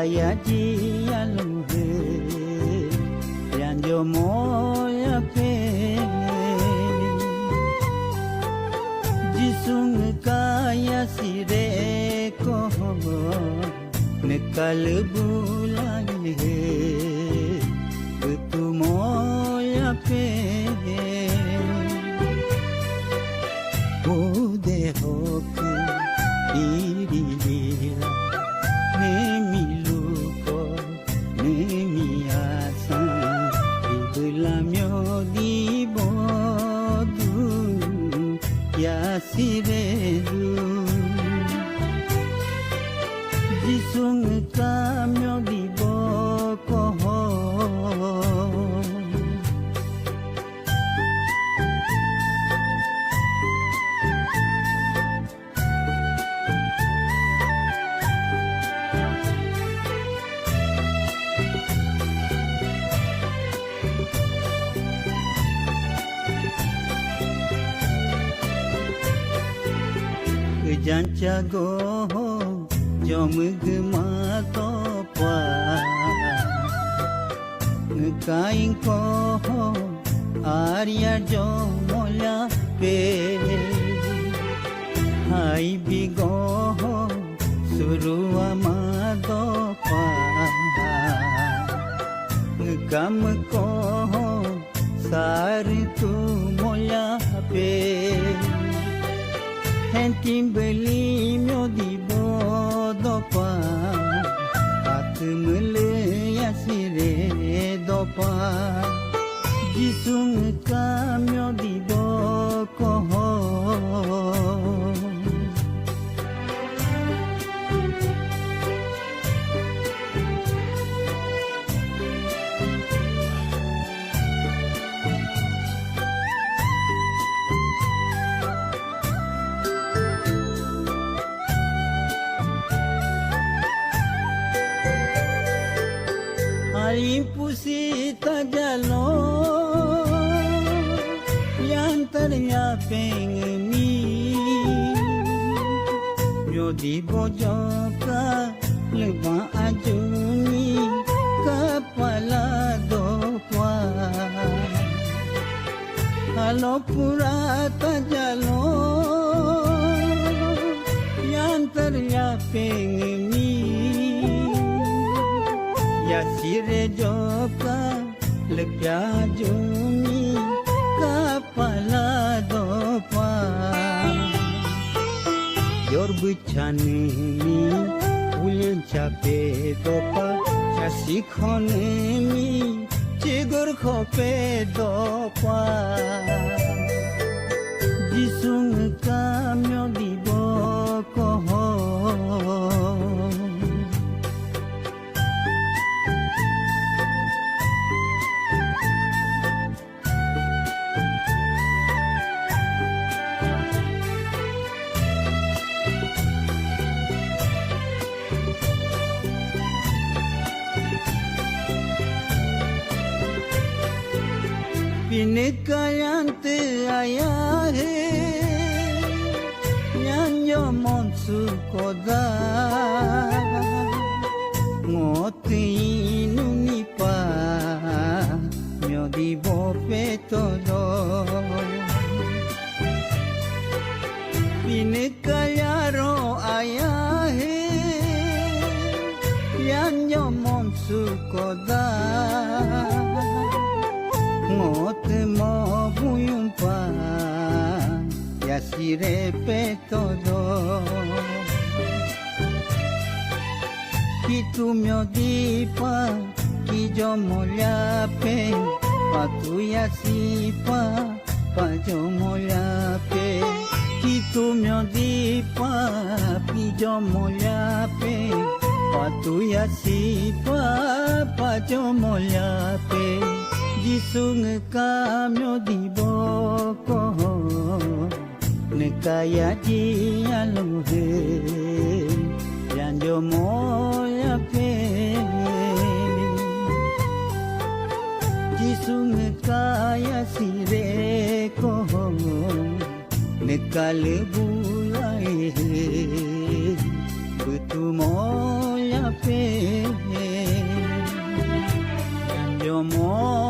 kaya jialu he yanjo moya pe jisung kaya sire ko nikal bulan he tu moya pe ude hok irila nemiluko nemiasa ibulamyo di bodu ya siredu jisung kamyo di boko janca go jom gema to pa kain ko arya jo mola pe hai bigo surua ma do pa gam ko sar tu mola pe Hentimbeli myo di bodopa Atmele ya sire dopa Jisung ka myo di boko Impusita jalo yang ternyapeng mi yo di bojoka leba ajuni kepala dopa halo purata jalo yang ternyapeng mi ya sire joka lepya jumi kapala dopa yor buchane mi ulen chape dopa chasi khone mi chigor khope dopa jisung kamyo dibo ko Pinagkayante ayahe Nyanyo monsu koda Ngoti inunipa Myo di bope todo Pinagkayaro ayahe Nyanyo monsu koda Ngot mo buyumpa ya sirepe todo Kitu myo dipa kijo molyape Patu ya sipa pajo molyape Kitu myo dipa kijo molyape Patu ya sipa pajo molyape Jisung kamyo di boko Nekaya jialu he Yanjo moya pe Jisung kaya sire ko Nekal bulai Betu moya pe Janjo mo